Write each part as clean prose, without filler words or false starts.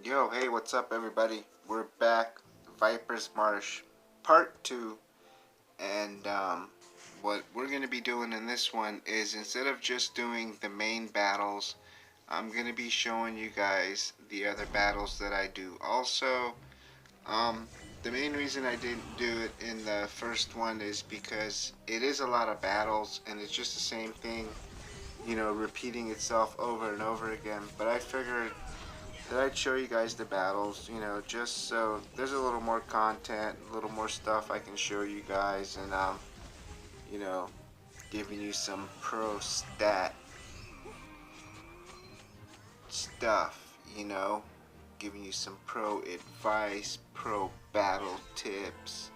Yo, hey, what's up, everybody? We're back, Viper's Marsh, part 2, and what we're going to be doing in this one is instead of just doing the main battles, I'm going to be showing you guys the other battles that I do. Also, um, the main reason I didn't do it in the first one is because it is a lot of battles, and it's just the same thing, repeating itself over and over again, but I figured that I'd show you guys the battles, just so there's a little more content, a little more stuff I can show you guys, and you know, giving you some pro stat stuff, giving you some pro advice, pro battle tips,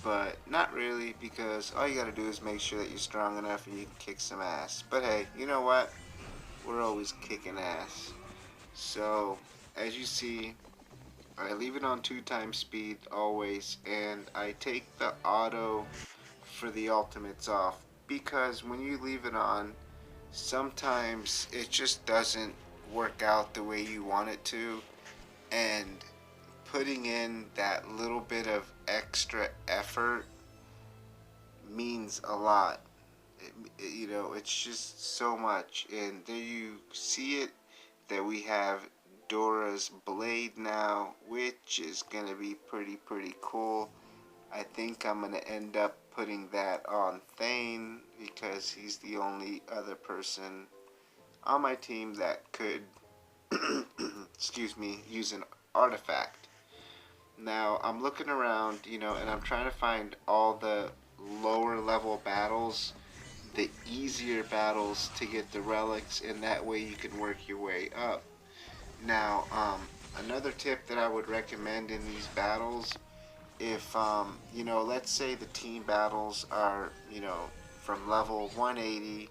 but not really, because all you gotta do is make sure that you're strong enough and you can kick some ass. But hey, you know what? We're always kicking ass. So, as you see, I leave it on 2x speed always, and I take the auto for the ultimates off, because when you leave it on, sometimes it just doesn't work out the way you want it to, and putting in that little bit of extra effort means a lot. It's just so much, and there you see it that we have Dora's blade now, which is gonna be pretty cool. I think I'm gonna end up putting that on Thane because he's the only other person on my team that could excuse me, use an artifact. Now I'm looking around, and I'm trying to find all the lower level battles, the easier battles to get the relics, and that way you can work your way up. Now, another tip that I would recommend in these battles, if, let's say the team battles are, from level 180,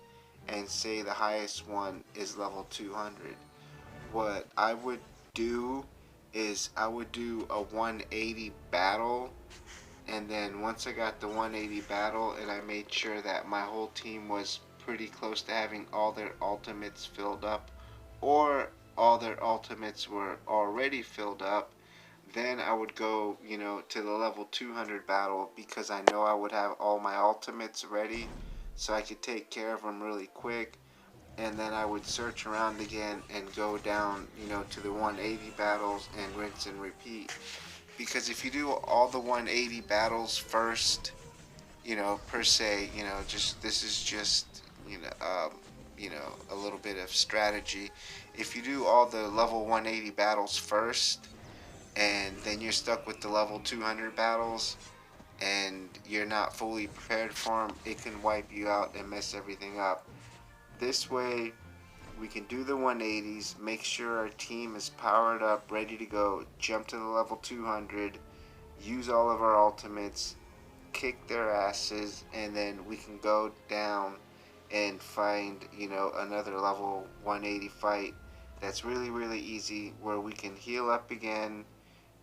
and say the highest one is level 200. What I would do is I would do a 180 battle, and then once I got the 180 battle and I made sure that my whole team was pretty close to having all their ultimates filled up, or all their ultimates were already filled up, then I would go, to the level 200 battle, because I know I would have all my ultimates ready so I could take care of them really quick. And then I would search around again and go down, to the 180 battles and rinse and repeat. Because if you do all the 180 battles first, per se, just this is just, a little bit of strategy. If you do all the level 180 battles first, and then you're stuck with the level 200 battles, and you're not fully prepared for them, it can wipe you out and mess everything up. This way, we can do the 180s, make sure our team is powered up, ready to go, jump to the level 200, use all of our ultimates, kick their asses, and then we can go down and find, another level 180 fight that's really easy, where we can heal up again,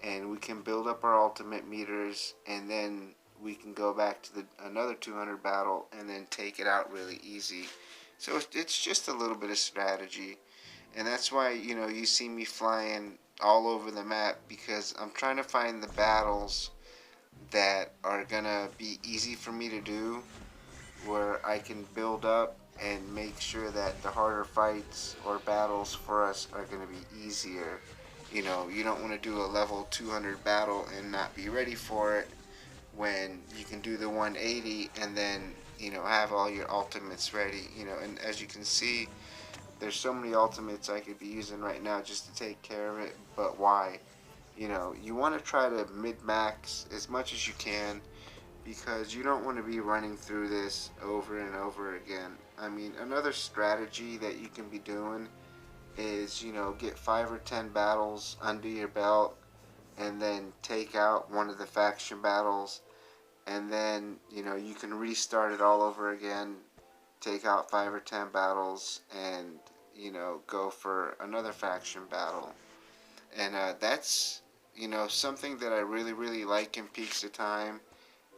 and we can build up our ultimate meters, and then we can go back to another 200 battle and then take it out really easy. So it's just a little bit of strategy, and that's why, you see me flying all over the map, because I'm trying to find the battles that are gonna be easy for me to do, where I can build up and make sure that the harder fights or battles for us are gonna be easier. You don't want to do a level 200 battle and not be ready for it, when you can do the 180 and then, have all your ultimates ready. And as you can see, there's so many ultimates I could be using right now just to take care of it, but why? You want to try to mid-max as much as you can, because you don't want to be running through this over and over again. I mean, another strategy that you can be doing is, get 5 or 10 battles under your belt, and then take out one of the faction battles, and then, you can restart it all over again, take out 5 or 10 battles, and, go for another faction battle. And that's, something that I really like in Peaks of Time,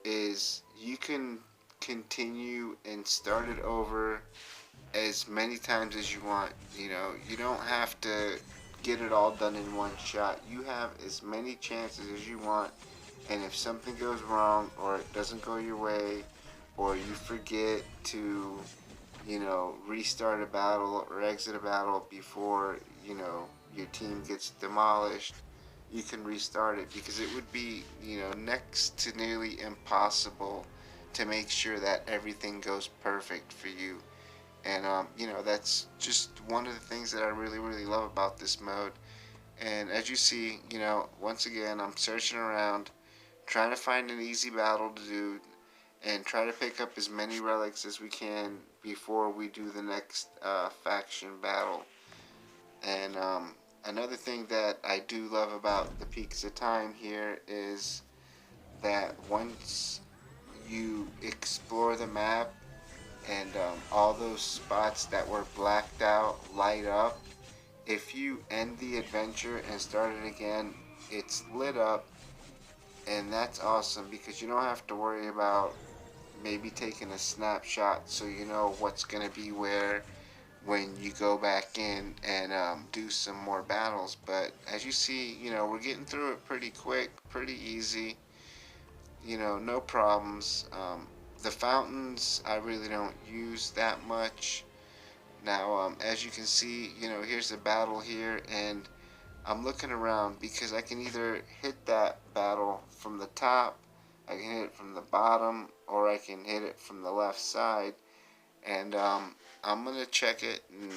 is you can continue and start it over as many times as you want. You don't have to get it all done in one shot. You have as many chances as you want, and if something goes wrong or it doesn't go your way, or you forget to, you know, restart a battle or exit a battle before, you know, your team gets demolished, you can restart it, because it would be, you know, next to nearly impossible to make sure that everything goes perfect for you. And you know, that's just one of the things that I really love about this mode. And as you see, you know, once again, I'm searching around trying to find an easy battle to do and try to pick up as many relics as we can before we do the next faction battle. And another thing that I do love about the Peaks of Time here is that once you explore the map and all those spots that were blacked out light up, if you end the adventure and start it again, it's lit up, and that's awesome because you don't have to worry about maybe taking a snapshot so you know what's going to be where when you go back in and do some more battles. But as you see, you know, we're getting through it pretty quick, pretty easy, you know, no problems. The fountains I really don't use that much. Now, as you can see, you know, here's the battle here, and I'm looking around because I can either hit that battle from the top, I can hit it from the bottom, or I can hit it from the left side. And I'm going to check it and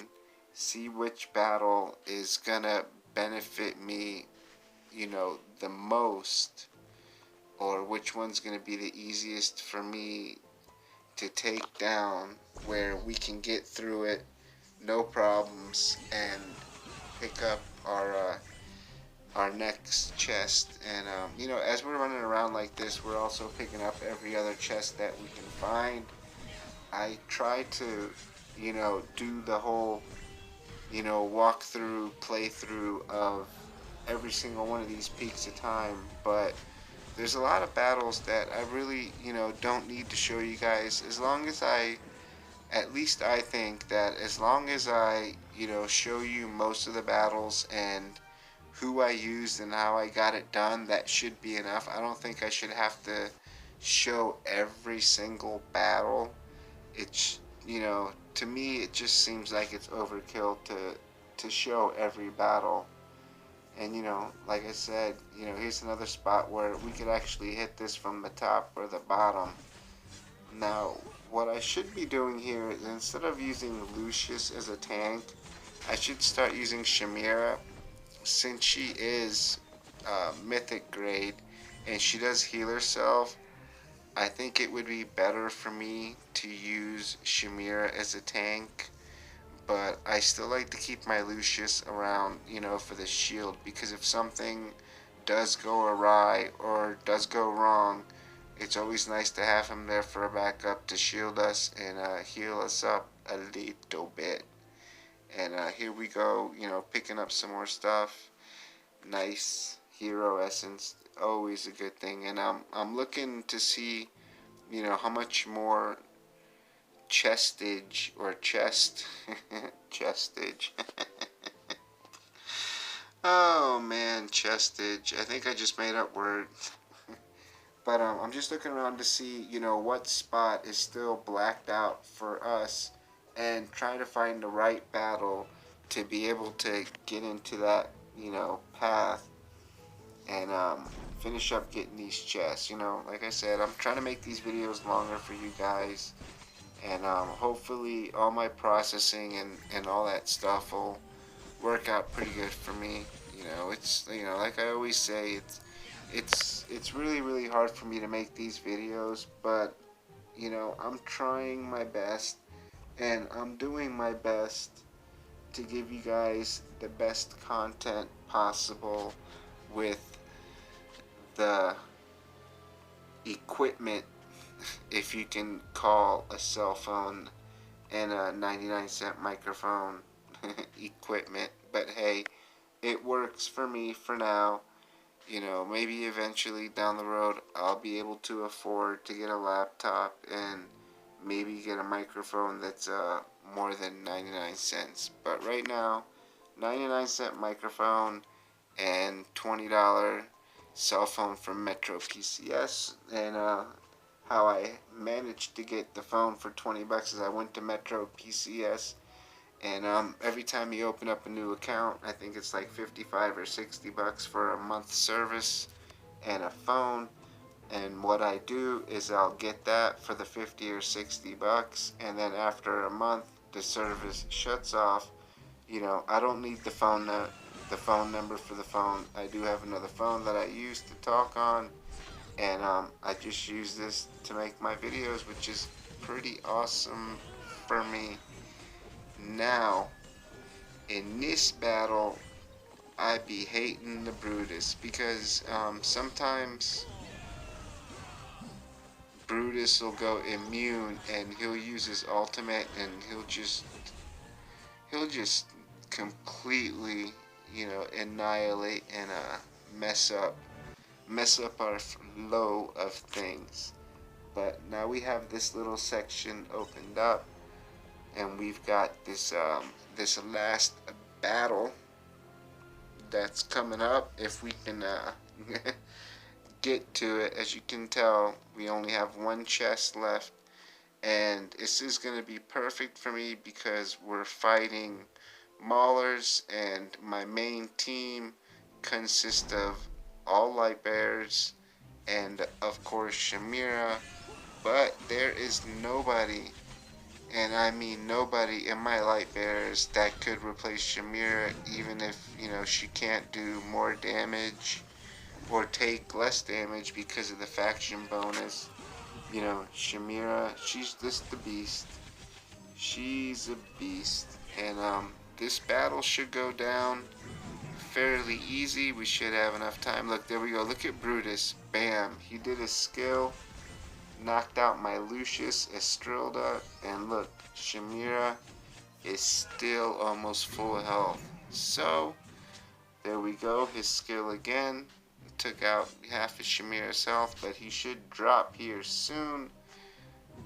see which battle is going to benefit me, you know, the most, or which one's going to be the easiest for me to take down, where we can get through it no problems and pick up our next chest. And you know, as we're running around like this, we're also picking up every other chest that we can find. I try to, you know, do the whole, you know, walk through, playthrough of every single one of these Peaks of Time, but there's a lot of battles that I really, you know, don't need to show you guys. As long as at least I think that as long as I, you know, show you most of the battles and who I used and how I got it done, that should be enough. I don't think I should have to show every single battle. It's, you know, to me it just seems like it's overkill to show every battle. And, you know, like I said, you know, here's another spot where we could actually hit this from the top or the bottom. Now, what I should be doing here is, instead of using Lucius as a tank, I should start using Chimera, since she is mythic grade and she does heal herself. I think it would be better for me to use Chimera as a tank, but I still like to keep my Lucius around, you know, for the shield, because if something does go awry or does go wrong, it's always nice to have him there for a backup to shield us and heal us up a little bit. And here we go, you know, picking up some more stuff. Nice hero essence, always a good thing. And I'm looking to see, you know, how much more chestage or chest chestage. Oh man, chestage. I think I just made up words. But I'm just looking around to see, you know, what spot is still blacked out for us, and try to find the right battle to be able to get into that, you know, path and finish up getting these chests. You know, like I said, I'm trying to make these videos longer for you guys, and hopefully all my processing and all that stuff will work out pretty good for me. You know, it's, you know, like I always say, it's really hard for me to make these videos, but you know, I'm trying my best and I'm doing my best to give you guys the best content possible with the equipment, if you can call a cell phone and a 99-cent microphone equipment. But hey, it works for me for now. You know, maybe eventually down the road I'll be able to afford to get a laptop and maybe get a microphone that's more than 99 cents. But right now, 99-cent microphone and $20 cell phone from Metro PCS. And how I managed to get the phone for 20 bucks is I went to Metro PCS, and every time you open up a new account, I think it's like 55 or 60 bucks for a month service and a phone. And what I do is I'll get that for the 50 or 60 bucks, and then after a month the service shuts off. You know, I don't need the phone number for the phone. I do have another phone that I use to talk on, and I just use this to make my videos, which is pretty awesome for me. Now, in this battle, I be hating the Brutus because sometimes Brutus will go immune and he'll use his ultimate and he'll just completely, you know, annihilate and mess up our flow of things. But now we have this little section opened up, and we've got this this last battle that's coming up. If we can get to it, as you can tell, we only have one chest left, and this is going to be perfect for me because we're fighting maulers, and my main team consists of all light bears and of course Shamira, but there is nobody, and I mean nobody, in my light bears that could replace Shamira, even if, you know, she can't do more damage or take less damage because of the faction bonus. You know, Shamira, she's just the beast. She's a beast. And this battle should go down fairly easy. We should have enough time. Look, there we go. Look at Brutus. Bam. He did his skill. Knocked out my Lucius Estrilda. And look, Shamira is still almost full health. So, there we go. His skill again. Took out half of Shamira's health, but he should drop here soon.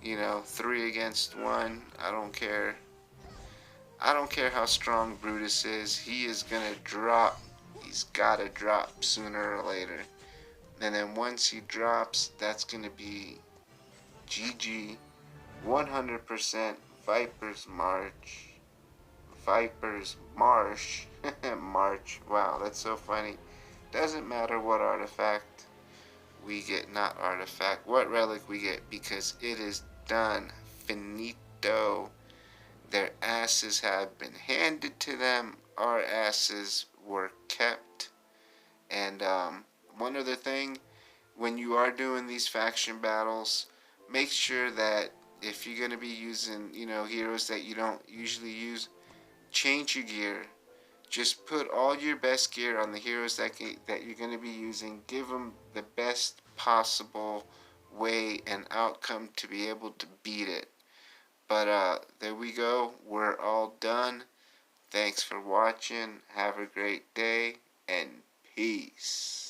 You know, 3 against 1. I don't care. I don't care how strong Brutus is. He is gonna drop. He's gotta drop sooner or later. And then once he drops, that's gonna be GG. 100% Viper's March. Viper's Marsh. March. Wow, that's so funny. Doesn't matter what artifact we get, not artifact, what relic we get, because it is done. Finito. Their asses have been handed to them. Our asses were kept. And one other thing, when you are doing these faction battles, make sure that if you're going to be using, you know, heroes that you don't usually use, change your gear. Just put all your best gear on the heroes that you're going to be using. Give them the best possible way and outcome to be able to beat it. But there we go. We're all done. Thanks for watching. Have a great day, and peace.